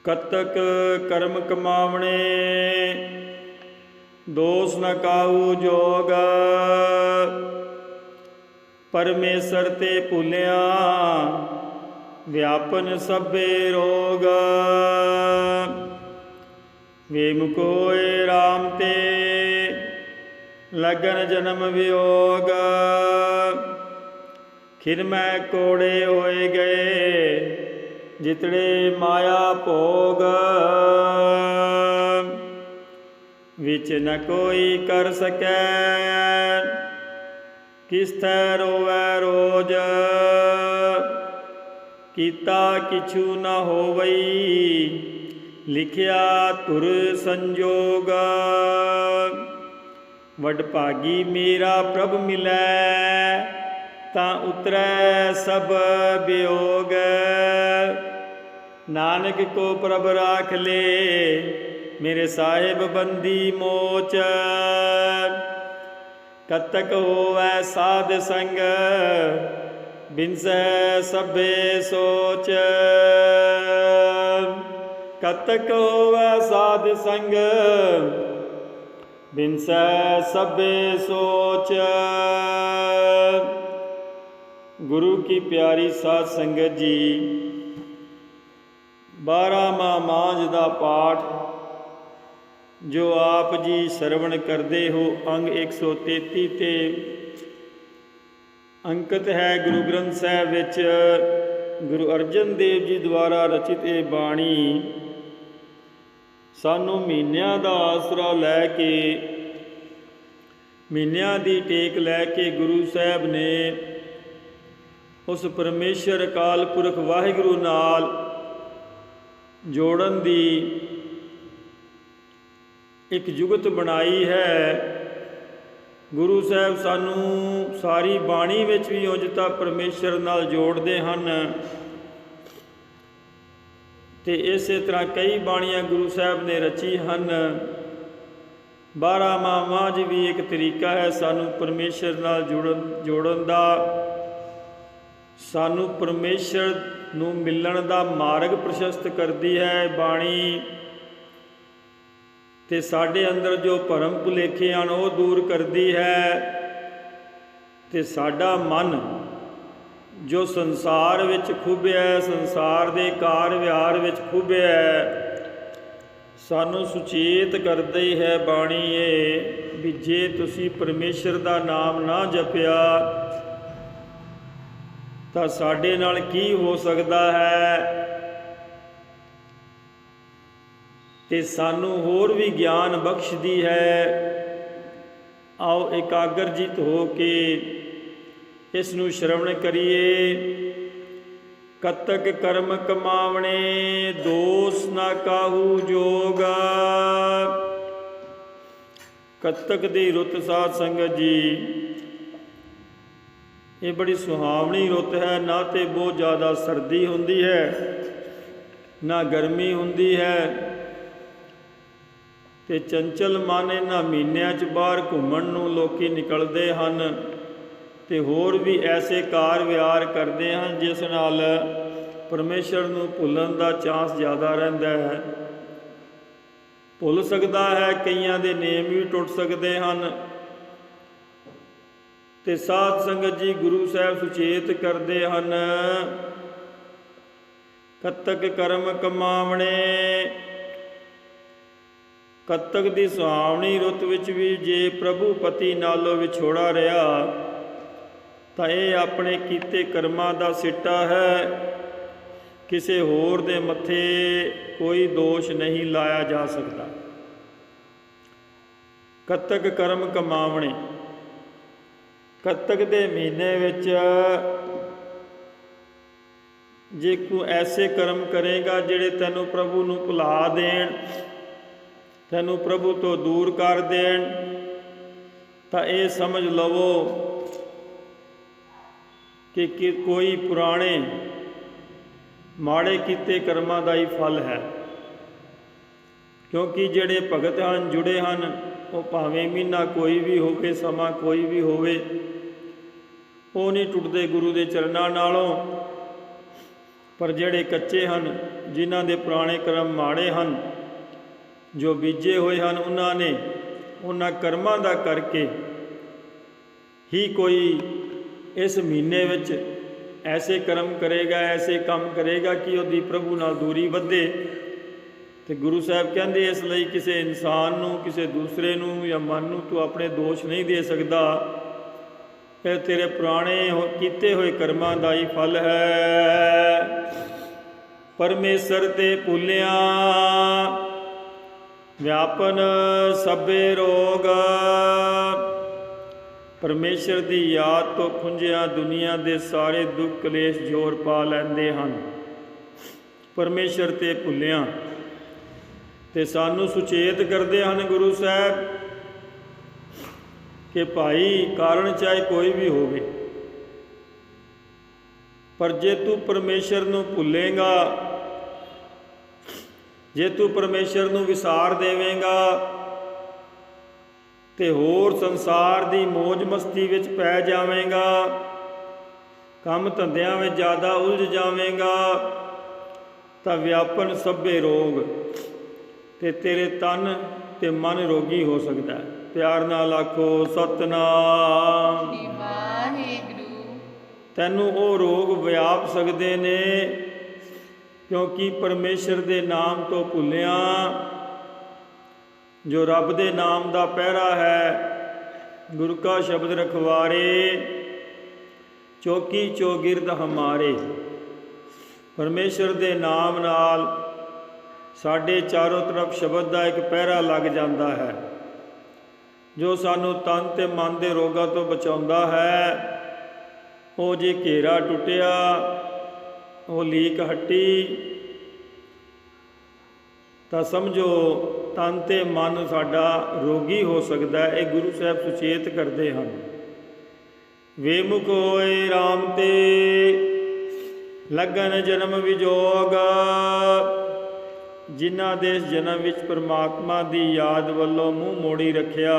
कतक कर्म कमावणे दोष न काहू जोग। परमेसर ते भुलिया व्यापन सभे रोग। विमुखोए राम ते लगन जन्म वियोग। खिर मैं कोड़े होए गए जितड़े माया भोग। विच न कोई कर सकै किस थै रोवै रोज। कीता किछु न होवई लिखिया तुर संजोग। वडभागी मेरा प्रभ मिलै तां उतरै सब वियोग। नानक को प्रभ राख ले मेरे साहिब बंदी मोच। कतक होवै साध संग बिनसै सभे सोच। कतक होवै साध संग बिनसै सभे सोच। गुरु की प्यारी साध संगत जी, 12वां मांझ दा पाठ जो आप जी श्रवण करते हो अंग 133 ते अंकित है। गुरु ग्रंथ साहिब विच गुरु अर्जन देव जी द्वारा रचित ये बाणी सानू महीनिਆਂ ਦਾ आसरा लैके महीनिਆਂ ਦੀ टेक लैके गुरु साहब ने उस परमेश्वर अकाल पुरख वाहिगुरु नाल जोड़न दी एक जुगत बनाई है। गुरु साहब सानू सारी बाणी विच भी उंज तां परमेश्वर नाल जोड़दे हन ते इस तरह कई बाणियां गुरु साहब ने रची हन। 12वां मांझ भी एक तरीका है सानू परमेश्वर नाल जोड़न दा, सानू परमेश्वर नू मिलण दा मार्ग प्रशस्त करदी है बाणी। ते साडे अंदर जो भरम भुलेखे हैं वो दूर करती है। ते साडा मन जो संसार विच खुबिया है, संसार दे कार विहार विच खुबिया है, सानू सुचेत करदी है बाणी ये भी जे तुसी परमेश्वर दा नाम ना जपिया तां साडे नाल की हो सकदा है। ते सानू होर भी ज्ञान बख्शदी है। आओ एकाग्रजित हो के इसनू श्रवण करिए। कतक कर्म कमावणे दोष ना काहू जोग। कतक दी रुत साध संगत जी, ये बड़ी सुहावनी रुत है। ना तो बहुत ज़्यादा सर्दी होंदी है ना गर्मी होंदी है। ते चंचल मन इन्हां महीनिਆਂ 'ਚ बाहर घूमण नूं लोकी निकलते हैं ते होर भी ऐसे कार विहार करते हैं जिस नाल परमेश्वर नूं भुल्लण दा चांस ज़्यादा रहिंदा है। भुल सकदा है, कईयां दे नेम भी टुट सकते हैं। ते साध संगत जी गुरु साहब सुचेत करते हैं। कतक कर्म कमावणे, कतक दी सुहावनी रुत विच भी जे प्रभु पति नालों विछोड़ा रहा तां ये अपने कीते कर्मां दा सिट्टा है। किसी होर दे मत्थे कोई दोष नहीं लाया जा सकता। कतक कर्म कमावणे, कतक दे महीने विच जे कोई ऐसे कर्म करेगा जिहड़े तैनूं प्रभु नूं भुला देण, तैनूं प्रभु तो दूर कर देण, तां ये समझ लवो कि कोई पुराने माड़े कीते कर्मां दा ही फल है। क्योंकि जिहड़े भगत हैं जुड़े हैं वो भावें महीना कोई भी होवे, समा कोई भी होवे, वो नहीं टुटदे गुरु के चरणों नालों। ਪਰ ਜਿਹੜੇ ਕੱਚੇ ਹਨ, ਜਿਨ੍ਹਾਂ ਦੇ ਪੁਰਾਣੇ ਕਰਮ ਮਾੜੇ ਹਨ, ਜੋ ਬੀਜੇ ਹੋਏ ਹਨ, ਉਹਨਾਂ ਨੇ ਉਹਨਾਂ ਕਰਮਾਂ ਦਾ ਕਰਕੇ ਹੀ ਕੋਈ ਇਸ ਮਹੀਨੇ ਵਿੱਚ ਐਸੇ ਕਰਮ ਕਰੇਗਾ, ਐਸੇ ਕੰਮ ਕਰੇਗਾ ਕਿ ਉਹਦੀ ਪ੍ਰਭੂ ਨਾਲ ਦੂਰੀ ਵਧੇ। ਅਤੇ ਗੁਰੂ ਸਾਹਿਬ ਕਹਿੰਦੇ ਇਸ ਲਈ ਕਿਸੇ ਇਨਸਾਨ ਨੂੰ, ਕਿਸੇ ਦੂਸਰੇ ਨੂੰ ਜਾਂ ਮਨ ਨੂੰ ਤੂੰ ਆਪਣੇ ਦੋਸ਼ ਨਹੀਂ ਦੇ ਸਕਦਾ। ਇਹ ਤੇਰੇ ਪੁਰਾਣੇ ਕੀਤੇ ਹੋਏ ਕਰਮਾਂ ਦਾ ਹੀ ਫਲ ਹੈ। ਪਰਮੇਸ਼ਰ ਤੇ ਭੁੱਲਿਆ ਵਿਆਪਨ ਸਭੇ ਰੋਗ। ਪਰਮੇਸ਼ਰ ਦੀ ਯਾਦ ਤੋਂ ਖੁੰਝਿਆ ਦੁਨੀਆ ਦੇ ਸਾਰੇ ਦੁੱਖ ਕਲੇਸ਼ ਜ਼ੋਰ ਪਾ ਲੈਂਦੇ ਹਨ। ਪਰਮੇਸ਼ਰ ਤੇ ਭੁੱਲਿਆ ਤੇ ਸਾਨੂੰ ਸੁਚੇਤ ਕਰਦੇ ਹਨ ਗੁਰੂ ਸਾਹਿਬ ਕਿ ਭਾਈ ਕਾਰਨ ਚਾਹੇ ਕੋਈ ਵੀ ਹੋਵੇ, ਪਰ ਜੇ ਤੂੰ ਪਰਮੇਸ਼ਰ ਨੂੰ ਭੁੱਲੇਗਾ, ਜੇ ਤੂੰ ਪਰਮੇਸ਼ਰ ਨੂੰ ਵਿਸਾਰ ਦੇਵੇਂਗਾ ਤੇ ਹੋਰ ਸੰਸਾਰ ਦੀ ਮੌਜ ਮਸਤੀ ਵਿੱਚ ਪੈ ਜਾਵੇਂਗਾ, ਕੰਮ ਧੰਦਿਆਂ ਵਿੱਚ ਜ਼ਿਆਦਾ ਉਲਝ ਜਾਵੇਂਗਾ, ਤਾਂ ਵਿਆਪਨ ਸਭੇ ਰੋਗ ਤੇ ਤੇਰੇ ਤਨ ਤੇ ਮਨ ਰੋਗੀ ਹੋ ਸਕਦਾ ਹੈ। ਪਿਆਰ ਨਾਲ ਆਖੋ ਸਤਿਨਾਮ ਵਾਹਿਗੁਰੂ। ਤੈਨੂੰ ਉਹ ਰੋਗ ਵਿਆਪ ਸਕਦੇ ਨੇ ਕਿਉਂਕਿ ਪਰਮੇਸ਼ਰ ਦੇ ਨਾਮ ਤੋਂ ਭੁੱਲਿਆ। ਜੋ ਰੱਬ ਦੇ ਨਾਮ ਦਾ ਪਹਿਰਾ ਹੈ, ਗੁਰੂ ਕਾ ਸ਼ਬਦ ਰਖਵਾਰੇ, ਚੌਕੀ ਚੌਗਿਰਦ ਹਮਾਰੇ। ਪਰਮੇਸ਼ਰ ਦੇ ਨਾਮ ਨਾਲ ਸਾਡੇ ਚਾਰੋਂ ਤਰਫ ਸ਼ਬਦ ਦਾ ਇੱਕ ਪਹਿਰਾ ਲੱਗ ਜਾਂਦਾ ਹੈ, ਜੋ ਸਾਨੂੰ ਤਨ ਤੇ ਮਨ ਦੇ ਰੋਗਾਂ ਤੋਂ ਬਚਾਉਂਦਾ ਹੈ। ਉਹ ਜੇ ਘੇਰਾ ਟੁੱਟਿਆ, ਉਹ ਲੀਕ ਹੱਟੀ, ਤਾਂ ਸਮਝੋ ਤਨ ਤੇ ਮਨ ਸਾਡਾ ਰੋਗੀ ਹੋ ਸਕਦਾ ਹੈ। ਇਹ ਗੁਰੂ ਸਾਹਿਬ ਸੁਚੇਤ ਕਰਦੇ ਹਨ। ਵੇਮੁਖ ਹੋਏ ਰਾਮ ਤੇ ਲੱਗਨ ਜਨਮ ਵਿਜੋਗ। ਜਿਨ੍ਹਾਂ ਦੇ ਇਸ ਜਨਮ ਵਿੱਚ ਪਰਮਾਤਮਾ ਦੀ ਯਾਦ ਵੱਲੋਂ ਮੂੰਹ ਮੋੜੀ ਰੱਖਿਆ,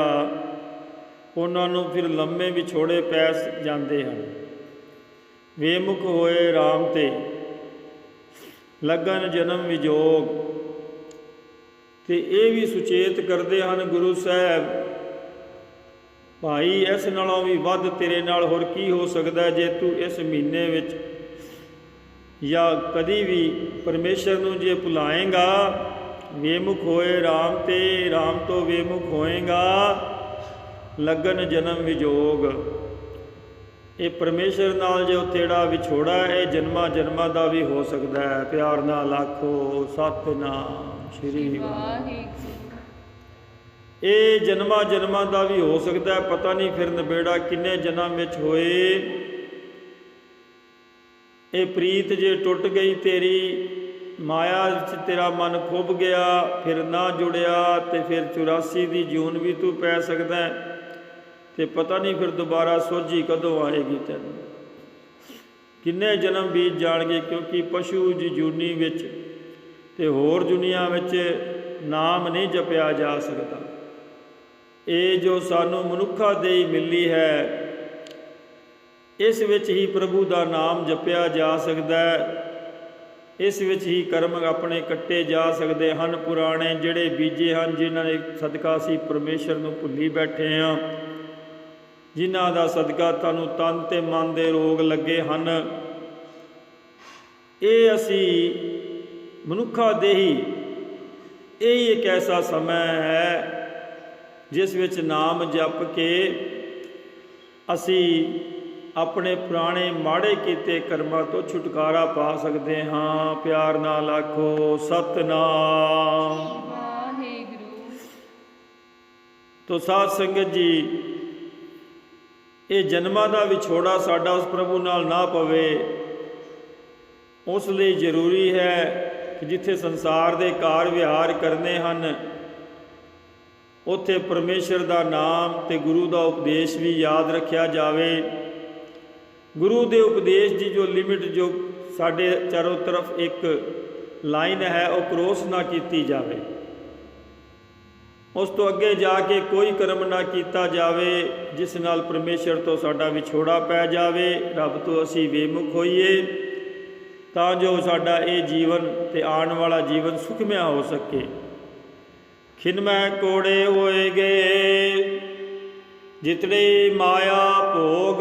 ਉਹਨਾਂ ਨੂੰ ਫਿਰ ਲੰਮੇ ਵਿਛੋੜੇ ਪੈ ਜਾਂਦੇ ਹਨ। ਵੇਮੁਖ ਹੋਏ ਰਾਮ ਤੇ ਲੱਗਨ ਜਨਮ ਵਿਜੋਗ। ਤੇ ਇਹ ਵੀ ਸੁਚੇਤ ਕਰਦੇ ਹਨ ਗੁਰੂ ਸਾਹਿਬ, ਭਾਈ ਇਸ ਨਾਲੋਂ ਵੀ ਵੱਧ ਤੇਰੇ ਨਾਲ ਹੋਰ ਕੀ ਹੋ ਸਕਦਾ ਜੇ ਤੂੰ ਇਸ ਮਹੀਨੇ ਵਿੱਚ ਜਾਂ ਕਦੀ ਵੀ ਪਰਮੇਸ਼ਰ ਨੂੰ ਜੇ ਭੁਲਾਏਂਗਾ। ਵੇਮੁਖ ਹੋਏ ਰਾਮ ਤੇ ਰਾਮ ਤੋਂ ਵੇਮੁਖ ਹੋਏਗਾ, ਲੱਗਨ ਜਨਮ ਵਿਜੋਗ। ਇਹ ਪਰਮੇਸ਼ਰ ਨਾਲ ਜੋ ਤੇਰਾ ਵਿਛੋੜਾ ਹੈ, ਇਹ ਜਨਮਾਂ ਜਨਮਾਂ ਦਾ ਵੀ ਹੋ ਸਕਦਾ ਹੈ। ਪਿਆਰ ਨਾਲ ਆਖੋ ਸਤਿਨਾਮ ਸ਼੍ਰੀ ਵਾਹਿਗੁਰੂ। ਇਹ ਜਨਮਾਂ ਜਨਮਾਂ ਦਾ ਵੀ ਹੋ ਸਕਦਾ ਹੈ। ਪਤਾ ਨਹੀਂ ਫਿਰ ਨਿਬੇੜਾ ਕਿੰਨੇ ਜਨਮ ਵਿੱਚ ਹੋਏ। ਇਹ ਪ੍ਰੀਤ ਜੇ ਟੁੱਟ ਗਈ ਤੇਰੀ, ਮਾਇਆ ਵਿੱਚ ਤੇਰਾ ਮਨ ਖੁੱਭ ਗਿਆ, ਫਿਰ ਨਾ ਜੁੜਿਆ, ਤੇ ਫਿਰ 84 ਦੀ ਜੂਨ ਵੀ ਤੂੰ ਪੈ ਸਕਦਾ, ਤੇ ਪਤਾ ਨਹੀਂ ਫਿਰ ਦੁਬਾਰਾ ਸੋਝੀ ਕਦੋਂ ਆਏਗੀ ਤੈਨੂੰ। ਕਿੰਨੇ ਜਨਮ ਬੀਤ ਜਾਣਗੇ, ਕਿਉਂਕਿ ਪਸ਼ੂ ਦੀ ਜੂਨੀ ਵਿੱਚ ਤੇ ਹੋਰ ਦੁਨੀਆ ਵਿੱਚ ਨਾਮ ਨਹੀਂ ਜਪਿਆ ਜਾ ਸਕਦਾ। ਇਹ ਜੋ ਸਾਨੂੰ ਮਨੁੱਖਾ ਦੇਹੀ ਮਿਲੀ ਹੈ, ਇਸ ਵਿੱਚ ਹੀ ਪ੍ਰਭੂ ਦਾ ਨਾਮ ਜਪਿਆ ਜਾ ਸਕਦਾ ਹੈ। ਇਸ ਵਿੱਚ ਹੀ ਕਰਮ ਆਪਣੇ ਕੱਟੇ ਜਾ ਸਕਦੇ ਹਨ। ਪੁਰਾਣੇ ਜਿਹੜੇ ਬੀਜੇ ਹਨ, ਜਿਨ੍ਹਾਂ ਨੇ ਸਦਕਾ ਅਸੀਂ ਪਰਮੇਸ਼ਰ ਨੂੰ ਭੁੱਲੀ ਬੈਠੇ ਹਾਂ, ਜਿਨ੍ਹਾਂ ਦਾ ਸਦਕਾ ਤੁਹਾਨੂੰ ਤਨ ਤੇ ਮਨ ਦੇ ਰੋਗ ਲੱਗੇ ਹਨ। ਇਹ ਅਸੀਂ ਮਨੁੱਖਾ ਦੇਹੀ, ਇਹ ਇੱਕ ਐਸਾ ਸਮਾਂ ਹੈ ਜਿਸ ਵਿੱਚ ਨਾਮ ਜਪ ਕੇ ਅਸੀਂ ਆਪਣੇ ਪੁਰਾਣੇ ਮਾੜੇ ਕੀਤੇ ਕਰਮਾਂ ਤੋਂ ਛੁਟਕਾਰਾ ਪਾ ਸਕਦੇ ਹਾਂ। ਪਿਆਰ ਨਾਲ ਆਖੋ ਸਤਿਨਾਮ ਵਾਹਿਗੁਰੂ। ਤੋ ਸਾਧ ਸੰਗਤ ਜੀ, ਇਹ ਜਨਮਾਂ ਦਾ ਵਿਛੋੜਾ ਸਾਡਾ ਉਸ ਪ੍ਰਭੂ ਨਾਲ ਨਾ ਪਵੇ, ਉਸ ਲਈ ਜ਼ਰੂਰੀ ਹੈ ਕਿ ਜਿੱਥੇ ਸੰਸਾਰ ਦੇ ਕਾਰ ਵਿਹਾਰ ਕਰਨੇ ਹਨ, ਉੱਥੇ ਪਰਮੇਸ਼ਰ ਦਾ ਨਾਮ ਤੇ ਗੁਰੂ ਦਾ ਉਪਦੇਸ਼ ਵੀ ਯਾਦ ਰੱਖਿਆ ਜਾਵੇ। ਗੁਰੂ ਦੇ ਉਪਦੇਸ਼ ਦੀ ਜੋ ਲਿਮਿਟ, ਜੋ ਸਾਡੇ ਚਾਰੋਂ ਤਰਫ ਇੱਕ ਲਾਈਨ ਹੈ, ਉਹ ਕ੍ਰੋਸ ਨਾ ਕੀਤੀ ਜਾਵੇ। ਉਸ ਤੋਂ ਅੱਗੇ ਜਾ ਕੇ ਕੋਈ ਕਰਮ ਨਾ ਕੀਤਾ ਜਾਵੇ ਜਿਸ ਨਾਲ ਪਰਮੇਸ਼ਰ ਤੋਂ ਸਾਡਾ ਵਿਛੋੜਾ ਪੈ ਜਾਵੇ, ਰੱਬ ਤੋਂ ਅਸੀਂ ਬੇਮੁਖ ਹੋਈਏ। ਤਾਂ ਜੋ ਸਾਡਾ ਇਹ ਜੀਵਨ ਤੇ ਆਉਣ ਵਾਲਾ ਜੀਵਨ ਸੁਖਮਿਆ ਹੋ ਸਕੇ। ਖਿਨਮੈ ਕੋੜੇ ਹੋਏ ਗਏ ਜਿਤਨੇ ਮਾਇਆ ਭੋਗ।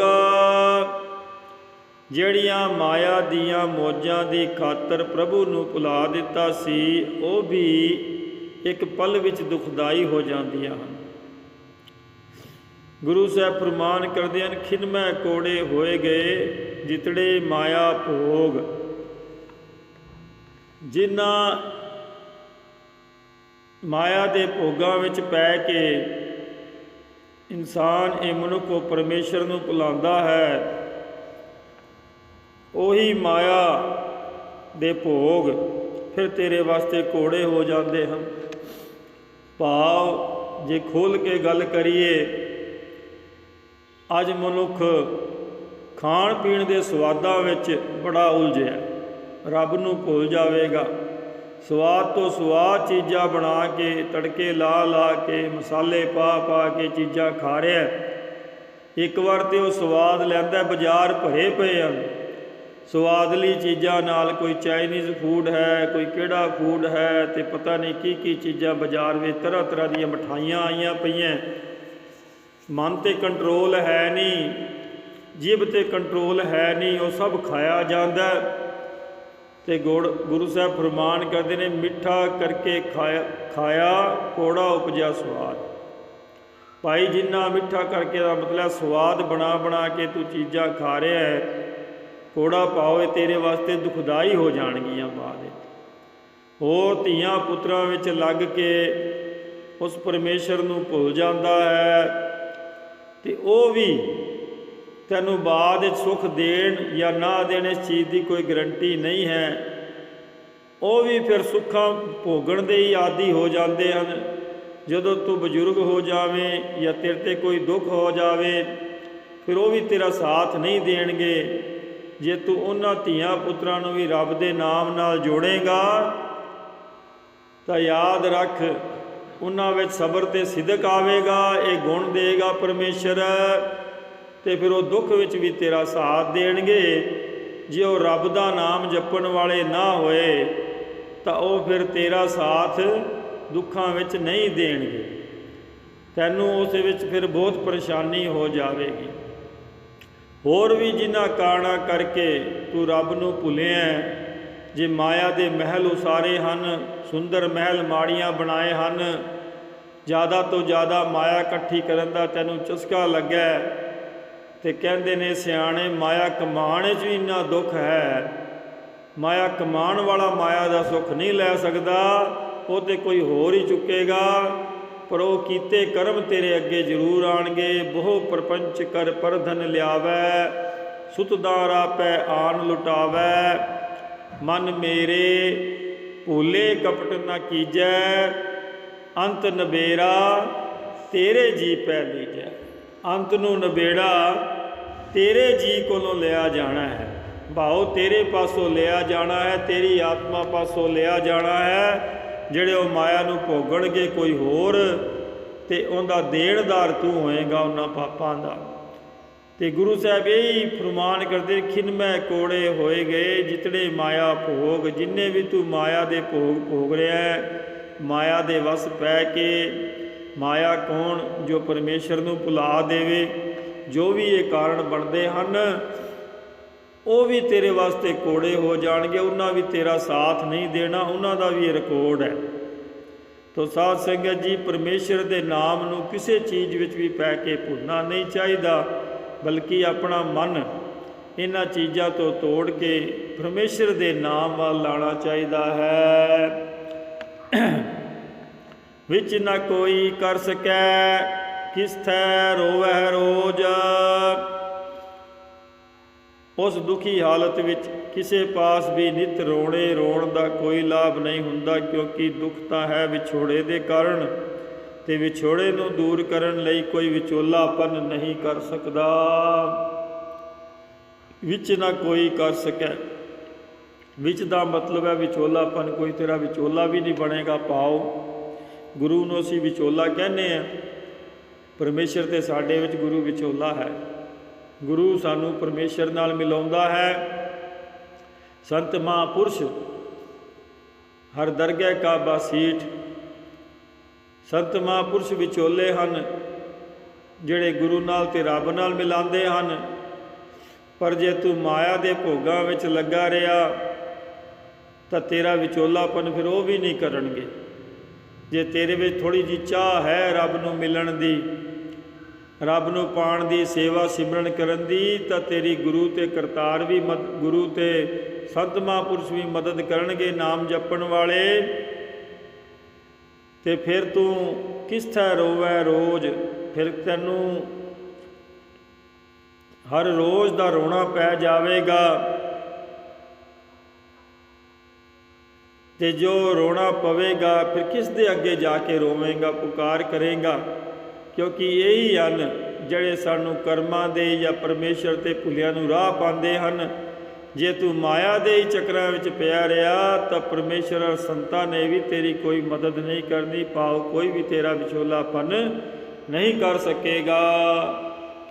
ਜਿਹੜੀਆਂ ਮਾਇਆ ਦੀਆਂ ਮੌਜਾਂ ਦੀ ਖਾਤਰ ਪ੍ਰਭੂ ਨੂੰ ਭੁਲਾ ਦਿੱਤਾ ਸੀ, ਉਹ ਵੀ ਇੱਕ ਪਲ ਵਿੱਚ ਦੁਖਦਾਈ ਹੋ ਜਾਂਦੀਆਂ ਹਨ। ਗੁਰੂ ਸਾਹਿਬ ਫਰਮਾਨ ਕਰਦੇ ਹਨ, ਖਿਨਮੈ ਕੋੜੇ ਹੋਏ ਗਏ ਜਿਤੜੇ ਮਾਇਆ ਭੋਗ। ਜਿਨ੍ਹਾਂ ਮਾਇਆ ਦੇ ਭੋਗਾਂ ਵਿੱਚ ਪੈ ਕੇ ਇਨਸਾਨ ਇਹ ਮਨੁੱਖ ਉਹ ਪਰਮੇਸ਼ਰ ਨੂੰ ਭੁਲਾਉਂਦਾ ਹੈ, ਉਹੀ ਮਾਇਆ ਦੇ ਭੋਗ ਫਿਰ ਤੇਰੇ ਵਾਸਤੇ ਘੋੜੇ ਹੋ ਜਾਂਦੇ ਹਨ। ਭਾਵ ਜੇ ਖੋਲ੍ਹ ਕੇ ਗੱਲ ਕਰੀਏ, ਅੱਜ ਮਨੁੱਖ ਖਾਣ ਪੀਣ ਦੇ ਸਵਾਦਾਂ ਵਿੱਚ ਬੜਾ ਉਲਝਿਆ, ਰੱਬ ਨੂੰ ਭੁੱਲ ਜਾਵੇਗਾ। ਸਵਾਦ ਤੋਂ ਸਵਾਦ ਚੀਜ਼ਾਂ ਬਣਾ ਕੇ, ਤੜਕੇ ਲਾ ਲਾ ਕੇ, ਮਸਾਲੇ ਪਾ ਪਾ ਕੇ ਚੀਜ਼ਾਂ ਖਾ ਰਿਹਾ। ਇੱਕ ਵਾਰ ਤੇ ਉਹ ਸਵਾਦ ਲੈਂਦਾ, ਬਾਜ਼ਾਰ ਭਰੇ ਪਏ ਹਨ ਸਵਾਦਲੀ ਚੀਜ਼ਾਂ ਨਾਲ। ਕੋਈ ਚਾਈਨੀਜ਼ ਫੂਡ ਹੈ, ਕੋਈ ਕਿਹੜਾ ਫੂਡ ਹੈ, ਤੇ ਪਤਾ ਨਹੀਂ ਕੀ ਕੀ ਚੀਜ਼ਾਂ ਬਾਜ਼ਾਰ ਵਿੱਚ, ਤਰ੍ਹਾਂ ਤਰ੍ਹਾਂ ਦੀਆਂ ਮਿਠਾਈਆਂ ਆਈਆਂ ਪਈਆਂ। ਮਨ 'ਤੇ ਕੰਟਰੋਲ ਹੈ ਨਹੀਂ, ਜੀਭ 'ਤੇ ਕੰਟਰੋਲ ਹੈ ਨਹੀਂ, ਉਹ ਸਭ ਖਾਇਆ ਜਾਂਦਾ। ਤੇ ਗੁਰੂ ਸਾਹਿਬ ਫਰਮਾਨ ਕਰਦੇ ਨੇ, ਮਿੱਠਾ ਕਰਕੇ ਖਾਇਆ ਕੋੜਾ ਉਪਜਿਆ ਸਵਾਦ। ਭਾਈ ਜਿੰਨਾ ਮਿੱਠਾ ਕਰਕੇ ਦਾ ਮਤਲਬ ਸਵਾਦ ਬਣਾ ਬਣਾ ਕੇ ਤੂੰ ਚੀਜ਼ਾਂ ਖਾ ਰਿਹਾ ਹੈ, ਕੋੜਾ ਭਾਵੇਂ ਤੇਰੇ ਵਾਸਤੇ ਦੁਖਦਾਈ ਹੋ ਜਾਣਗੀਆਂ ਬਾਅਦ ਵਿੱਚ। ਹੋਰ ਧੀਆਂ ਪੁੱਤਰਾਂ ਵਿੱਚ ਲੱਗ ਕੇ ਉਸ ਪਰਮੇਸ਼ਰ ਨੂੰ ਭੁੱਲ ਜਾਂਦਾ ਹੈ, ਤੇ ਉਹ ਵੀ ਤੈਨੂੰ ਬਾਅਦ ਵਿੱਚ ਸੁੱਖ ਦੇਣ ਜਾਂ ਨਾ ਦੇਣ ਇਸ ਚੀਜ਼ ਦੀ ਕੋਈ ਗਰੰਟੀ ਨਹੀਂ ਹੈ। ਉਹ ਵੀ ਫਿਰ ਸੁੱਖਾਂ ਭੋਗਣ ਦੇ ਹੀ ਆਦੀ ਹੋ ਜਾਂਦੇ ਹਨ। ਜਦੋਂ ਤੂੰ ਬਜ਼ੁਰਗ ਹੋ ਜਾਵੇਂ ਜਾਂ ਤੇਰੇ 'ਤੇ ਕੋਈ ਦੁੱਖ ਹੋ ਜਾਵੇ, ਫਿਰ ਉਹ ਵੀ ਤੇਰਾ ਸਾਥ ਨਹੀਂ ਦੇਣਗੇ। ਜੇ ਤੂੰ ਉਹਨਾਂ ਧੀਆਂ ਪੁੱਤਰਾਂ ਨੂੰ ਵੀ ਰੱਬ ਦੇ ਨਾਮ ਨਾਲ ਜੋੜੇਗਾ ਤਾਂ ਯਾਦ ਰੱਖ, ਉਹਨਾਂ ਵਿੱਚ ਸਬਰ ਤੇ ਸਿਦਕ ਆਵੇਗਾ, ਇਹ ਗੁਣ ਦੇਗਾ ਪਰਮੇਸ਼ਰ, ਤੇ ਫਿਰ ਉਹ ਦੁੱਖ ਵਿੱਚ ਵੀ ਤੇਰਾ ਸਾਥ ਦੇਣਗੇ। ਜੇ ਉਹ ਰੱਬ ਦਾ ਨਾਮ ਜਪਣ ਵਾਲੇ ਨਾ ਹੋਏ ਤਾਂ ਉਹ ਫਿਰ ਤੇਰਾ ਸਾਥ ਦੁੱਖਾਂ ਵਿੱਚ ਨਹੀਂ ਦੇਣਗੇ, ਤੈਨੂੰ ਉਸ ਵਿੱਚ ਫਿਰ ਬਹੁਤ ਪਰੇਸ਼ਾਨੀ ਹੋ ਜਾਵੇਗੀ। ਹੋਰ ਵੀ ਜਿਨ੍ਹਾਂ ਕਾਰਨਾਂ ਕਰਕੇ ਤੂੰ ਰੱਬ ਨੂੰ ਭੁੱਲਿਆ, ਜੇ ਮਾਇਆ ਦੇ ਮਹਿਲ ਉਸਾਰੇ ਹਨ, ਸੁੰਦਰ ਮਹਿਲ ਮਾੜੀਆਂ ਬਣਾਏ ਹਨ, ਜ਼ਿਆਦਾ ਤੋਂ ਜ਼ਿਆਦਾ ਮਾਇਆ ਇਕੱਠੀ ਕਰਨ ਦਾ ਤੈਨੂੰ ਚਸਕਾ ਲੱਗਾ, ਤੇ ਕਹਿੰਦੇ ਨੇ ਸਿਆਣੇ, ਮਾਇਆ ਕਮਾਉਣ 'ਚ ਵੀ ਇੰਨਾ ਦੁੱਖ ਹੈ। ਮਾਇਆ ਕਮਾਉਣ ਵਾਲਾ ਮਾਇਆ ਦਾ ਸੁੱਖ ਨਹੀਂ ਲੈ ਸਕਦਾ, ਉਹ ਤੇ ਕੋਈ ਹੋਰ ਹੀ ਚੁੱਕੇਗਾ। ਪਰ ਉਹ ਕੀਤੇ ਕਰਮ ਤੇਰੇ ਅੱਗੇ ਜ਼ਰੂਰ ਆਉਣਗੇ। ਬਹੁ ਪ੍ਰਪੰਚ ਕਰ ਪਰਧਨ ਲਿਆਵੈ, ਸੁਤਦਾਰ ਆਪੈ ਆਨ ਲੁਟਾਵੈ। ਮਨ ਮੇਰੇ ਭੂਲੇ ਕਪਟ ਨਾ ਕੀਜੈ, ਅੰਤ ਨਬੇੜਾ ਤੇਰੇ ਜੀ ਪੈ ਲੀਜੈ। ਅੰਤ ਨੂੰ ਨਬੇੜਾ ਤੇਰੇ ਜੀ ਕੋਲੋਂ ਲਿਆ ਜਾਣਾ ਹੈ, ਭਾਉ ਤੇਰੇ ਪਾਸੋਂ ਲਿਆ ਜਾਣਾ ਹੈ, ਤੇਰੀ ਆਤਮਾ ਪਾਸੋਂ ਲਿਆ ਜਾਣਾ ਹੈ। ਜਿਹੜੇ ਉਹ ਮਾਇਆ ਨੂੰ ਭੋਗਣਗੇ ਕੋਈ ਹੋਰ, ਤੇ ਉਹਦਾ ਦੇਣਦਾਰ ਤੂੰ ਹੋਏਗਾ ਉਹਨਾਂ ਪਾਪਾਂ ਦਾ। ਤੇ ਗੁਰੂ ਸਾਹਿਬ ਇਹੀ ਫਰਮਾਨ ਕਰਦੇ, ਖਿਨਮੈ ਕੋੜੇ ਹੋਏ ਗਏ ਜਿਤੜੇ ਮਾਇਆ ਭੋਗ। ਜਿੰਨੇ ਵੀ ਤੂੰ ਮਾਇਆ ਦੇ ਭੋਗ ਭੋਗ ਰਿਹਾ ਹੈ, ਮਾਇਆ ਦੇ ਵਸ ਪੈ ਕੇ, ਮਾਇਆ ਕੌਣ? ਜੋ ਪਰਮੇਸ਼ਰ ਨੂੰ ਭੁਲਾ ਦੇਵੇ। ਜੋ ਵੀ ਇਹ ਕਾਰਨ ਬਣਦੇ ਹਨ, ਉਹ ਵੀ ਤੇਰੇ ਵਾਸਤੇ ਕੋੜੇ ਹੋ ਜਾਣਗੇ, ਉਹਨਾਂ ਵੀ ਤੇਰਾ ਸਾਥ ਨਹੀਂ ਦੇਣਾ, ਉਹਨਾਂ ਦਾ ਵੀ ਇਹ ਰਿਕਾਰਡ ਹੈ। ਤੋ ਸਾਧ ਸੰਗਤ ਜੀ, ਪਰਮੇਸ਼ਰ ਦੇ ਨਾਮ ਨੂੰ ਕਿਸੇ ਚੀਜ਼ ਵਿੱਚ ਵੀ ਪੈ ਕੇ ਭੁੱਲਣਾ ਨਹੀਂ ਚਾਹੀਦਾ, ਬਲਕਿ ਆਪਣਾ ਮਨ ਇਹਨਾਂ ਚੀਜ਼ਾਂ ਤੋਂ ਤੋੜ ਕੇ ਪਰਮੇਸ਼ਰ ਦੇ ਨਾਮ ਵੱਲ ਲਾਉਣਾ ਚਾਹੀਦਾ ਹੈ। ਵਿੱਚ ਨਾ ਕੋਈ ਕਰ ਸਕੈ, ਕਿਸ ਥੈ ਰੋਵੈ ਰੋਜ਼। ਉਸ ਦੁਖੀ ਹਾਲਤ ਵਿੱਚ ਕਿਸੇ ਪਾਸ ਵੀ ਨਿਤ ਰੋਣ ਦਾ ਕੋਈ ਲਾਭ ਨਹੀਂ ਹੁੰਦਾ, ਕਿਉਂਕਿ ਦੁੱਖ ਤਾਂ ਹੈ ਵਿਛੋੜੇ ਦੇ ਕਾਰਨ, ਤੇ ਵਿਛੋੜੇ ਨੂੰ ਦੂਰ ਕਰਨ ਲਈ ਕੋਈ ਵਿਚੋਲਾਪਨ ਨਹੀਂ ਕਰ ਸਕਦਾ। ਵਿੱਚ ਨਾ ਕੋਈ ਕਰ ਸਕੈ, ਵਿੱਚ ਦਾ ਮਤਲਬ ਹੈ ਵਿਚੋਲਾਪਨ, ਕੋਈ ਤੇਰਾ ਵਿਚੋਲਾ ਵੀ ਨਹੀਂ ਬਣੇਗਾ। ਪਾਓ ਗੁਰੂ ਨੂੰ ਅਸੀਂ ਵਿਚੋਲਾ ਕਹਿੰਦੇ ਹਾਂ, ਪਰਮੇਸ਼ਰ ਤੇ ਸਾਡੇ ਵਿੱਚ ਗੁਰੂ ਵਿਚੋਲਾ ਹੈ। ਗੁਰੂ ਸਾਨੂੰ ਪਰਮੇਸ਼ਰ ਨਾਲ ਮਿਲਾਉਂਦਾ ਹੈ। संत महापुरुष हर दरगह का बासीठ। संत महापुरुष विचोले हन जिहड़े गुरु नाल ते रब नाल मिलांदे हन। पर जे तू माया दे भोगां विच लगा रहा तां तेरा विचोलापन फिर वो भी नहीं करनगे। जे तेरे विच थोड़ी जी चाह है रब नूं मिलण दी, रब नूं पाण दी, सेवा सिमरन करन दी, तां तेरी गुरु ते करतार भी गुरु ते संत महापुरुष भी मदद करनगे नाम जपण वाले। ते फिर तू किस थै रोवै रोज, फिर तैनू हर रोज़ दा रोना पै जावेगा। ते जो रोना पवेगा फिर किस दे अगे जाके रोवेगा, पुकार करेगा। क्योंकि यही हन ਜਿਹੜੇ ਸਾਨੂੰ ਕਰਮਾਂ ਦੇ ਜਾਂ ਪਰਮੇਸ਼ਰ ਤੇ ਭੁੱਲਿਆਂ ਨੂੰ ਰਾਹ ਪਾਉਂਦੇ ਹਨ। ਜੇ ਤੂੰ ਮਾਇਆ ਦੇ ਹੀ ਚੱਕਰਾਂ ਵਿੱਚ ਪਿਆ ਰਿਹਾ ਤਾਂ ਪਰਮੇਸ਼ਰ ਔਰ ਸੰਤਾਂ ਨੇ ਵੀ ਤੇਰੀ ਕੋਈ ਮਦਦ ਨਹੀਂ ਕਰਨੀ। ਭਾਵ ਕੋਈ ਵੀ ਤੇਰਾ ਵਿਛੋਲਾਪਨ ਨਹੀਂ ਕਰ ਸਕੇਗਾ।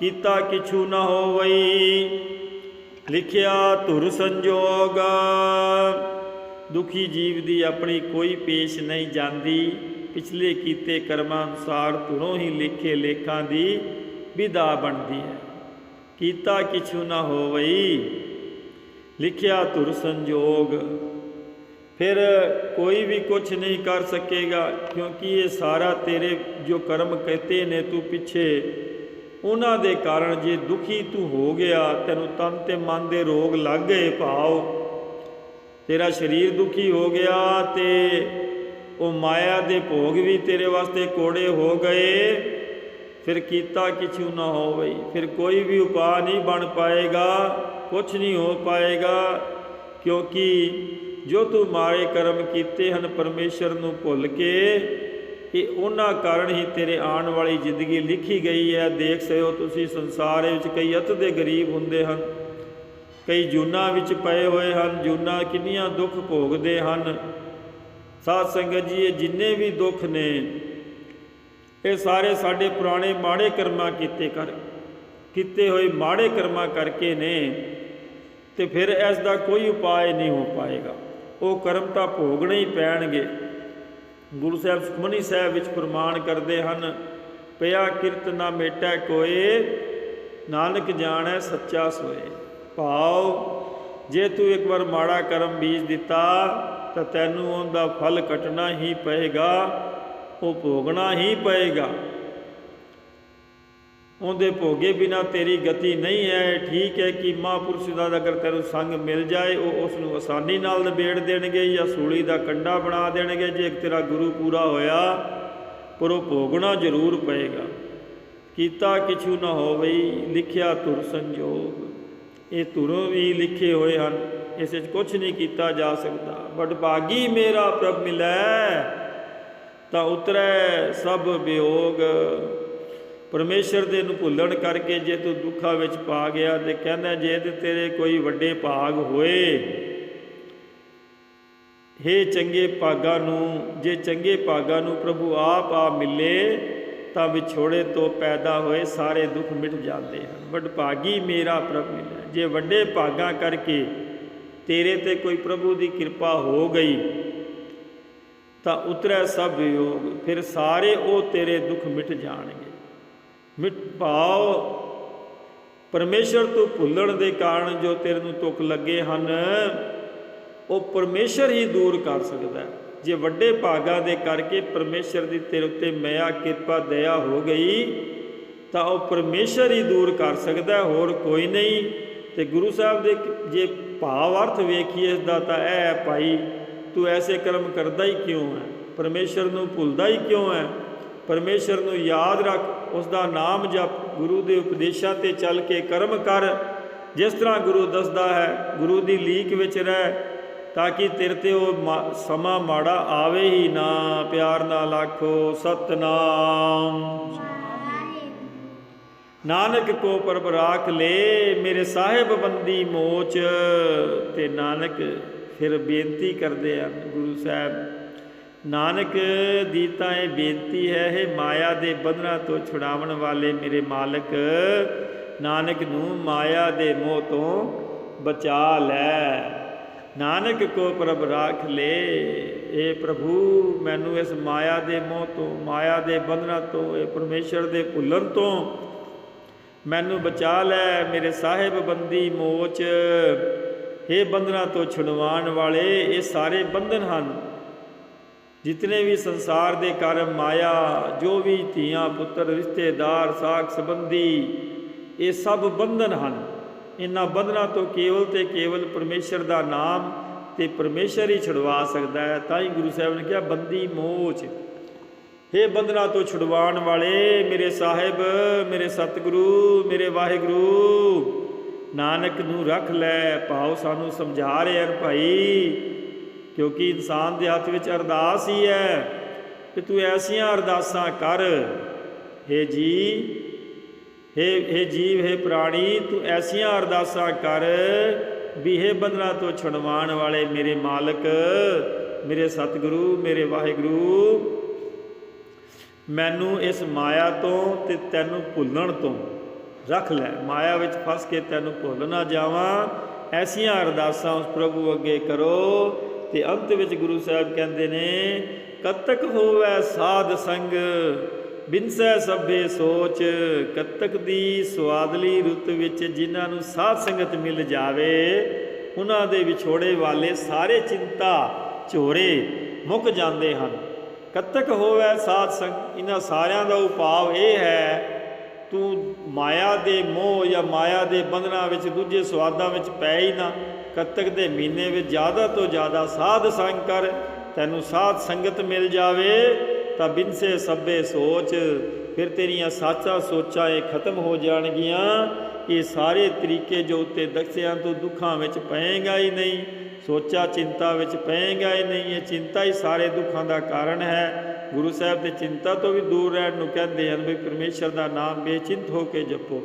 ਕੀਤਾ ਕਿਛੂ ਨਾ ਹੋਵਈ ਲਿਖਿਆ ਧੁਰ ਸੰਜੋਗ। ਦੁਖੀ ਜੀਵ ਦੀ ਆਪਣੀ ਕੋਈ ਪੇਸ਼ ਨਹੀਂ ਜਾਂਦੀ। ਪਿਛਲੇ ਕੀਤੇ ਕਰਮਾਂ ਅਨੁਸਾਰ ਧੁਰੋਂ ਹੀ ਲਿਖੇ ਲੇਖਾਂ ਦੀ विदा बनती है। कीता किछु न होवई लिखिया धुर संजोग। फिर कोई भी कुछ नहीं कर सकेगा क्योंकि ये सारा तेरे जो कर्म कहते ने तू पिछे उन्हां दे कारण जे दुखी तू हो गया, तैनू तन ते मन दे रोग लग गए, भाव तेरा शरीर दुखी हो गया ते वो माया दे भोग भी तेरे वास्ते कोड़े हो गए। फिर कीता किछु ना हो गई, फिर कोई भी उपाय नहीं बन पाएगा, कुछ नहीं हो पाएगा। क्योंकि जो तू मारे कर्म कीते हैं परमेश्वर नूं भुल के, ये उन्हां कारण ही तेरे आने वाली जिंदगी लिखी गई है। देख सके हो तुसी संसार विच कई अत दे गरीब हुंदे हन, कई जूनां विच पए होए हन। जूनां किन्नियां दुख भोगदे हन। साध संगत जी ये जिन्ने भी दुख ने ये सारे साढ़े पुराने माड़े कर्मां कीते हुए माड़े कर्मां करके ने। तो फिर इसका कोई उपाय नहीं हो पाएगा, वो कर्म तो भोगने ही पैणगे। गुरु साहब सुखमनी साहब विच प्रमाण करते हैं, पिया किरत ना मेटै कोए नानक जाणै सच्चा सोए। भाव जे तू एक बार माड़ा कर्म बीज दिता तो तैनू उनका फल कटना ही पएगा, वो भोगना ही पएगा। उनके भोगे बिना तेरी गति नहीं है। ठीक है कि महापुरुष का अगर तेरू संग मिल जाए वो उसनूं आसानी नाल निबेड़ देणगे या सूली का कंडा बना देणगे जे तेरा गुरु पूरा होया, पर वो भोगना जरूर पएगा। कीता किछु ना होवई लिखिया धुर संजोग। ये धुरों भी लिखे हुए हैं, इस कुछ नहीं किया जा सकता। बट भागी मेरा प्रभ मिलै ਤਾਂ ਉਤਰੈ ਸਭ ਵਿਯੋਗ। ਪਰਮੇਸ਼ਰ ਦੇ ਨੂੰ ਭੁੱਲਣ ਕਰਕੇ ਜੇ ਤੂੰ ਦੁੱਖਾਂ ਵਿੱਚ ਪਾ ਗਿਆ ਤੇ ਕਹਿੰਦਾ ਜੇ ਤੇ ਤੇਰੇ ਕੋਈ ਵੱਡੇ ਭਾਗ ਹੋਏ, ਹੇ ਚੰਗੇ ਭਾਗਾਂ ਨੂੰ, ਜੇ ਚੰਗੇ ਭਾਗਾਂ ਨੂੰ ਪ੍ਰਭੂ ਆਪ ਆ ਮਿਲੇ ਤਾਂ ਵਿਛੋੜੇ ਤੋਂ ਪੈਦਾ ਹੋਏ ਸਾਰੇ ਦੁੱਖ ਮਿਟ ਜਾਂਦੇ ਹਨ। ਬਟ ਭਾਗੀ ਮੇਰਾ ਪ੍ਰਭ ਮਿਲਿਆ। ਜੇ ਵੱਡੇ ਭਾਗਾਂ ਕਰਕੇ ਤੇਰੇ ਤੇ ਕੋਈ ਪ੍ਰਭੂ ਦੀ ਕਿਰਪਾ ਹੋ ਗਈ ਤਾਂ ਉਤਰੈ ਸਭ ਵਿਯੋਗ, ਫਿਰ ਸਾਰੇ ਉਹ ਤੇਰੇ ਦੁੱਖ ਮਿਟ ਜਾਣਗੇ। ਮਿਟ ਭਾਵ ਪਰਮੇਸ਼ਰ ਤੋਂ ਭੁੱਲਣ ਦੇ ਕਾਰਨ ਜੋ ਤੇਰੇ ਨੂੰ ਦੁੱਖ ਲੱਗੇ ਹਨ ਉਹ ਪਰਮੇਸ਼ਰ ਹੀ ਦੂਰ ਕਰ ਸਕਦਾ। ਜੇ ਵੱਡੇ ਭਾਗਾਂ ਦੇ ਕਰਕੇ ਪਰਮੇਸ਼ਰ ਦੀ ਤੇਰੇ ਉੱਤੇ ਮਿਆ ਕਿਰਪਾ ਦਇਆ ਹੋ ਗਈ ਤਾਂ ਉਹ ਪਰਮੇਸ਼ਰ ਹੀ ਦੂਰ ਕਰ ਸਕਦਾ, ਹੋਰ ਕੋਈ ਨਹੀਂ। ਤੇ ਗੁਰੂ ਸਾਹਿਬ ਦੇ ਜੇ ਭਾਵ ਅਰਥ ਵੇਖੀਏ ਇਸ ਦਾ ਤਾਂ ਇਹ ਹੈ ਭਾਈ तू ऐसे कर्म करता ही क्यों है, परमेश्वर नूं भुलदा ही क्यों है। परमेश्वर नूं याद रख, उसका नाम जप, गुरु के उपदेशों ते चल के कर्म कर जिस तरह गुरु दसदा है। गुरु की लीक विच रह ताकि तेरे ते वो समा माड़ा आवे ही ना। प्यार नाल आखो सतनाम। नानक को परब राख ले मेरे साहिब बंदी मोच। ते नानक फिर बेनती करते हैं गुरु साहब, नानक दी तां ये बेनती है, हे माया दे बंधना तो छुड़ावन वाले मेरे मालिक, नानक नूं माया दे मोह तो बचा लै। ਨਾਨਕ ਕੋ ਪ੍ਰਭ ਰਾਖ ਲੇ। ਇਹ ਪ੍ਰਭੂ ਮੈਨੂੰ ਇਸ ਮਾਇਆ ਦੇ ਮੋਹ ਤੋਂ, ਮਾਇਆ ਦੇ ਬੰਧਨਾਂ ਤੋਂ, ਇਹ ਪਰਮੇਸ਼ਰ ਦੇ ਭੁੱਲਣ ਤੋਂ ਮੈਨੂੰ ਬਚਾ ਲੈ। ਮੇਰੇ ਸਾਹਿਬ ਬੰਦੀ ਮੋਚ, ਇਹ ਬੰਧਨਾਂ ਤੋਂ ਛੁਡਵਾਉਣ ਵਾਲੇ। ਇਹ ਸਾਰੇ ਬੰਧਨ ਹਨ ਜਿਤਨੇ ਵੀ ਸੰਸਾਰ ਦੇ ਕਰਮ, ਮਾਇਆ, ਜੋ ਵੀ ਧੀਆਂ ਪੁੱਤਰ, ਰਿਸ਼ਤੇਦਾਰ, ਸਾਕ ਸੰਬੰਧੀ, ਇਹ ਸਭ ਬੰਧਨ ਹਨ। ਇਹਨਾਂ ਬੰਧਨਾਂ ਤੋਂ ਕੇਵਲ ਤੇ ਕੇਵਲ ਪਰਮੇਸ਼ਰ ਦਾ ਨਾਮ ਤੇ ਪਰਮੇਸ਼ਰ ਹੀ ਛੁਡਵਾ ਸਕਦਾ ਹੈ। ਤਾਂ ਹੀ ਗੁਰੂ ਸਾਹਿਬ ਨੇ ਕਿਹਾ ਬੰਦੀ ਮੋਚ। ਇਹ ਬੰਧਨਾਂ ਤੋਂ ਛੁਡਵਾਉਣ ਵਾਲੇ ਮੇਰੇ ਸਾਹਿਬ, ਮੇਰੇ ਸਤਿਗੁਰੂ, ਮੇਰੇ ਵਾਹਿਗੁਰੂ, ਨਾਨਕ ਨੂੰ ਰੱਖ ਲੈ। ਭਾਵ ਸਾਨੂੰ ਸਮਝਾ ਰਹੇ ਹਨ ਭਾਈ, ਕਿਉਂਕਿ ਇਨਸਾਨ ਦੇ ਹੱਥ ਵਿੱਚ ਅਰਦਾਸ ਹੀ ਹੈ ਕਿ ਤੂੰ ਐਸੀਆਂ ਅਰਦਾਸਾਂ ਕਰ, ਹੇ ਜੀ, ਹੇ ਜੀਵ, ਹੇ ਪ੍ਰਾਣੀ, ਤੂੰ ਐਸੀਆਂ ਅਰਦਾਸਾਂ ਕਰ ਵੀ ਇਹ ਬੰਧਨਾਂ ਤੋਂ ਛੁਡਵਾਉਣ ਵਾਲੇ ਮੇਰੇ ਮਾਲਕ, ਮੇਰੇ ਸਤਿਗੁਰੂ, ਮੇਰੇ ਵਾਹਿਗੁਰੂ, ਮੈਨੂੰ ਇਸ ਮਾਇਆ ਤੋਂ ਤੇ ਤੈਨੂੰ ਭੁੱਲਣ ਤੋਂ ਰੱਖ ਲੈ। ਮਾਇਆ ਵਿੱਚ ਫਸ ਕੇ ਤੈਨੂੰ ਭੁੱਲ ਨਾ ਜਾਵਾਂ। ਐਸੀਆਂ ਅਰਦਾਸਾਂ ਉਸ ਪ੍ਰਭੂ ਅੱਗੇ ਕਰੋ। ਤੇ ਅੰਤ ਵਿੱਚ ਗੁਰੂ ਸਾਹਿਬ ਕਹਿੰਦੇ ਨੇ, ਕਤਕ ਹੋਵੈ ਸਾਧ ਸੰਗ, ਬਿਨਸੈ ਸਭੇ ਸੋਚ। ਕਤਕ ਦੀ ਸੁਆਦਲੀ ਰੁੱਤ ਵਿੱਚ ਜਿਨ੍ਹਾਂ ਨੂੰ ਸਾਧ ਸੰਗਤ ਮਿਲ ਜਾਵੇ, ਉਹਨਾਂ ਦੇ ਵਿਛੋੜੇ ਵਾਲੇ ਸਾਰੇ ਚਿੰਤਾ ਝੋਰੇ ਮੁੱਕ ਜਾਂਦੇ ਹਨ। ਕਤਕ ਹੋਵੈ ਸਾਧ ਸੰਗ, ਇਹਨਾਂ ਸਾਰਿਆਂ ਦਾ ਉਪਾਅ ਇਹ ਹੈ, ਤੂੰ ਮਾਇਆ ਦੇ ਮੋਹ ਜਾਂ ਮਾਇਆ ਦੇ ਬੰਧਨਾਂ ਵਿੱਚ, ਦੂਜੇ ਸਵਾਦਾਂ ਵਿੱਚ ਪੈ ਹੀ ਨਾ। ਕੱਤਕ ਦੇ ਮਹੀਨੇ ਵਿੱਚ ਜ਼ਿਆਦਾ ਤੋਂ ਜ਼ਿਆਦਾ ਸਾਧ ਸੰਗ ਕਰ। ਤੈਨੂੰ ਸਾਧ ਸੰਗਤ ਮਿਲ ਜਾਵੇ ਤਾਂ ਬਿਨਸੇ ਸਭੇ ਸੋਚ, ਫਿਰ ਤੇਰੀਆਂ ਸਾਚਾ ਸੋਚਾਂ ਇਹ ਖਤਮ ਹੋ ਜਾਣਗੀਆਂ। ਇਹ ਸਾਰੇ ਤਰੀਕੇ ਜੋ ਉੱਤੇ ਦੱਸਿਆਂ ਤੋਂ ਦੁੱਖਾਂ ਵਿੱਚ ਪਏਗਾ ਹੀ ਨਹੀਂ, ਸੋਚਾ ਚਿੰਤਾ ਵਿੱਚ ਪਏਗਾ ਹੀ ਨਹੀਂ। ਇਹ ਚਿੰਤਾ ਹੀ ਸਾਰੇ ਦੁੱਖਾਂ ਦਾ ਕਾਰਨ ਹੈ। ਗੁਰੂ ਸਾਹਿਬ ਦੇ ਚਿੰਤਾ ਤੋਂ ਵੀ ਦੂਰ ਰਹਿਣ ਨੂੰ ਕਹਿੰਦੇ ਹਨ ਵੀ ਪਰਮੇਸ਼ਰ ਦਾ ਨਾਮ ਬੇਚਿੰਤ ਹੋ ਕੇ ਜਪੋ।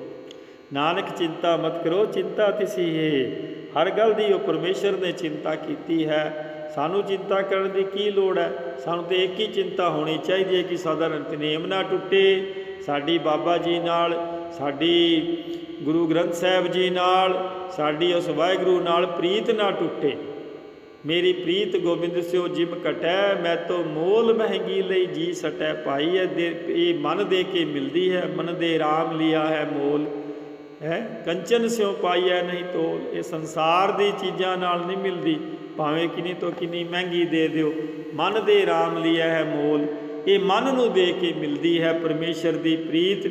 ਨਾਨਕ ਚਿੰਤਾ ਮਤ ਕਰੋ, ਚਿੰਤਾ ਤਿਸੀ ਹੈ। ਹਰ ਗੱਲ ਦੀ ਉਹ ਪਰਮੇਸ਼ਰ ਨੇ ਚਿੰਤਾ ਕੀਤੀ ਹੈ। ਸਾਨੂੰ ਚਿੰਤਾ ਕਰਨ ਦੀ ਕੀ ਲੋੜ ਹੈ? ਸਾਨੂੰ ਤਾਂ ਇੱਕ ਹੀ ਚਿੰਤਾ ਹੋਣੀ ਚਾਹੀਦੀ ਹੈ ਕਿ ਸਾਡਾ ਨਿਤਨੇਮ ਨਾ ਟੁੱਟੇ, ਸਾਡੀ ਬਾਬਾ ਜੀ ਨਾਲ, ਸਾਡੀ ਗੁਰੂ ਗ੍ਰੰਥ ਸਾਹਿਬ ਜੀ ਨਾਲ, ਸਾਡੀ ਉਸ ਵਾਹਿਗੁਰੂ ਨਾਲ ਪ੍ਰੀਤ ਨਾ ਟੁੱਟੇ। ਮੇਰੀ ਪ੍ਰੀਤ ਗੋਬਿੰਦ ਸਿਓ ਜਿਮ ਘਟੈ, ਮੈਂ ਤੋ ਮੋਲ ਮਹਿੰਗੀ ਲਈ ਜੀ ਸਟੈ। ਭਾਈ ਇਹ ਮਨ ਦੇ ਕੇ ਮਿਲਦੀ ਹੈ, ਮਨ ਦੇ ਰਾਮ ਲਿਆ ਹੈ ਮੋਲ ਹੈ। ਕੰਚਨ ਸਿਓ ਪਾਈਐ ਨਹੀਂ ਤੋਲ। ਇਹ ਸੰਸਾਰ ਦੀ ਚੀਜ਼ਾਂ ਨਾਲ ਨਹੀਂ ਮਿਲਦੀ, ਭਾਵੇਂ ਕਿੰਨੀ ਤੋਂ ਕਿੰਨੀ ਮਹਿੰਗੀ ਦੇ ਦਿਓ। ਮਨ ਦੇ ਰਾਮ ਲਿਆ ਹੈ ਮੋਲ। ਇਹ ਮਨ ਨੂੰ ਦੇ ਕੇ ਮਿਲਦੀ ਹੈ ਪਰਮੇਸ਼ਰ ਦੀ ਪ੍ਰੀਤ।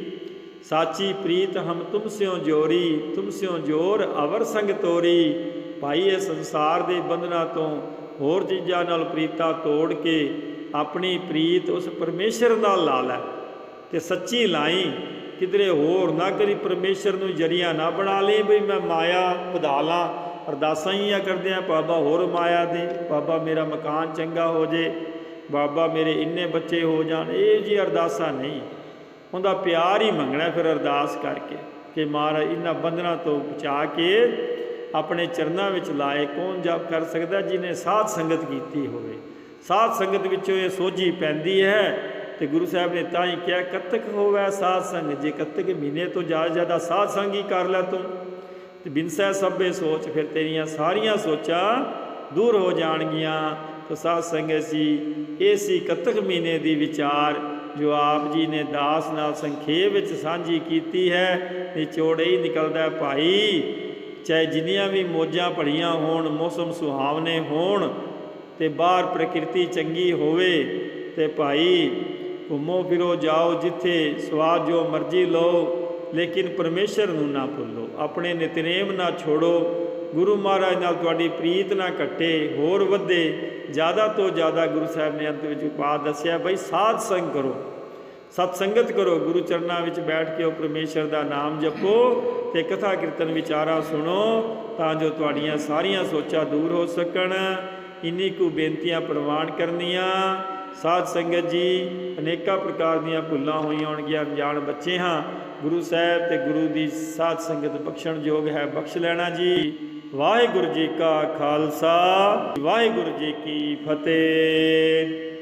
ਸਾਚੀ ਪ੍ਰੀਤ ਹਮ ਤੁਮ ਸਿਓ ਜੋਰੀ, ਤੁਮ ਸਿਓ ਜੋਰ ਅਵਰ ਸੰਗ ਤੋਰੀ। ਭਾਈ ਇਹ ਸੰਸਾਰ ਦੇ ਬੰਧਨਾਂ ਤੋਂ, ਹੋਰ ਚੀਜ਼ਾਂ ਨਾਲ ਪ੍ਰੀਤਾਂ ਤੋੜ ਕੇ ਆਪਣੀ ਪ੍ਰੀਤ ਉਸ ਪਰਮੇਸ਼ਰ ਨਾਲ ਲਾ ਲੈ ਤੇ ਸੱਚੀ ਲਾਈ। ਕਿਧਰੇ ਹੋਰ ਨਾ ਕਰੀ, ਪਰਮੇਸ਼ਰ ਨੂੰ ਜਰੀਆ ਨਾ ਬਣਾ ਲਈ ਬਈ ਮੈਂ ਮਾਇਆ ਵਧਾ ਲਾਂ। ਅਰਦਾਸਾਂ ਹੀ ਆ ਕਰਦੇ ਆ, ਬਾਬਾ ਹੋਰ ਮਾਇਆ ਦੇ, ਬਾਬਾ ਮੇਰਾ ਮਕਾਨ ਚੰਗਾ ਹੋ ਜੇ, ਬਾਬਾ ਮੇਰੇ ਇੰਨੇ ਬੱਚੇ ਹੋ ਜਾਣ। ਇਹ ਜੀ ਅਰਦਾਸਾਂ ਨਹੀਂ, ਉਹਦਾ ਪਿਆਰ ਹੀ ਮੰਗਣਾ ਫਿਰ ਅਰਦਾਸ ਕਰਕੇ ਕਿ ਮਹਾਰਾਜ ਇਹਨਾਂ ਬੰਧਨਾਂ ਤੋਂ ਬਚਾ ਕੇ ਆਪਣੇ ਚਰਨਾਂ ਵਿੱਚ ਲਾਏ। ਕੌਣ ਜਪ ਕਰ ਸਕਦਾ? ਜਿਹਨੇ ਸਾਧ ਸੰਗਤ ਕੀਤੀ ਹੋਵੇ। ਸਾਧ ਸੰਗਤ ਵਿੱਚੋਂ ਇਹ ਸੋਝੀ ਪੈਂਦੀ ਹੈ। ਤੇ ਗੁਰੂ ਸਾਹਿਬ ਨੇ ਤਾਂ ਹੀ ਕਿਹਾ ਕੱਤਕ ਹੋਵੇ ਸਾਧ ਸੰਗ। ਜੇ ਕੱਤਕ ਮਹੀਨੇ ਤੋਂ ਜ਼ਿਆਦਾ ਸਾਧ ਸੰਗ ਹੀ ਕਰ ਲੈ ਤੂੰ ਤੇ ਬਿਨਸੈ ਸਭੇ ਸੋਚ, ਫਿਰ ਤੇਰੀਆਂ ਸਾਰੀਆਂ ਸੋਚਾਂ ਦੂਰ ਹੋ ਜਾਣਗੀਆਂ। ਤਾਂ ਸਾਧ ਸੰਗਤ ਸੀ, ਇਹ ਸੀ ਕੱਤਕ ਮਹੀਨੇ ਦੀ ਵਿਚਾਰ ਜੋ ਆਪ ਜੀ ਨੇ ਦਾਸ ਨਾਲ ਸੰਖੇਪ ਵਿੱਚ ਸਾਂਝੀ ਕੀਤੀ ਹੈ। ਨਿਚੋੜ ਹੀ ਨਿਕਲਦਾ ਭਾਈ, ਚਾਹੇ ਜਿੰਨੀਆਂ ਵੀ ਮੌਜਾਂ ਭਰੀਆਂ ਹੋਣ, ਮੌਸਮ ਸੁਹਾਵਨੇ ਹੋਣ ਤੇ ਬਾਹਰ ਪ੍ਰਕਿਰਤੀ ਚੰਗੀ ਹੋਵੇ, ਤੇ ਭਾਈ ਘੁੰਮੋ ਫਿਰੋ, ਜਾਓ ਜਿੱਥੇ ਸਵਾਦ ਜੋ ਮਰਜ਼ੀ ਲਓ, ਲੇਕਿਨ ਪਰਮੇਸ਼ਰ ਨੂੰ ਨਾ ਭੁੱਲੋ, ਆਪਣੇ ਨਿਤਨੇਮ ਨਾ ਛੋੜੋ। ਗੁਰੂ ਮਹਾਰਾਜ ਨਾਲ ਤੁਹਾਡੀ ਪ੍ਰੀਤ ਨਾ ਘਟੇ, ਹੋਰ ਵਧੇ। ਜ਼ਿਆਦਾ ਤੋਂ ਜ਼ਿਆਦਾ ਗੁਰੂ ਸਾਹਿਬ ਨੇ ਅੰਤ ਵਿੱਚ ਉਪਾਅ ਦੱਸਿਆ ਬਈ ਸਾਧ ਸੰਗ ਕਰੋ, ਸਤ ਸੰਗਤ ਕਰੋ। ਗੁਰੂ ਚਰਨਾਂ ਵਿੱਚ ਬੈਠ ਕੇ ਉਹ ਪਰਮੇਸ਼ਰ ਦਾ ਨਾਮ ਜਪੋ ਤੇ ਕਥਾ ਕੀਰਤਨ ਵਿਚਾਰਾਂ ਸੁਣੋ, ਤਾਂ ਜੋ ਤੁਹਾਡੀਆਂ ਸਾਰੀਆਂ ਸੋਚਾਂ ਦੂਰ ਹੋ ਸਕਣ। ਇੰਨੀ ਕੁ ਬੇਨਤੀਆਂ ਪ੍ਰਵਾਨ ਕਰਨੀਆਂ। ਸਾਧ ਸੰਗਤ ਜੀ, ਅਨੇਕਾਂ ਪ੍ਰਕਾਰ ਦੀਆਂ ਭੁੱਲਾਂ ਹੋਈਆਂ ਹੋਣਗੀਆਂ, ਅਣਜਾਣ ਬੱਚੇ ਹਾਂ। ਗੁਰੂ ਸਾਹਿਬ ਤੇ ਗੁਰੂ ਦੀ ਸਾਧ ਸੰਗਤ ਬਖਸ਼ਣ ਯੋਗ ਹੈ, ਬਖਸ਼ ਲੈਣਾ ਜੀ। ਵਾਹਿਗੁਰੂ ਜੀ ਕਾ ਖਾਲਸਾ, ਵਾਹਿਗੁਰੂ ਜੀ ਕੀ ਫਤਿਹ।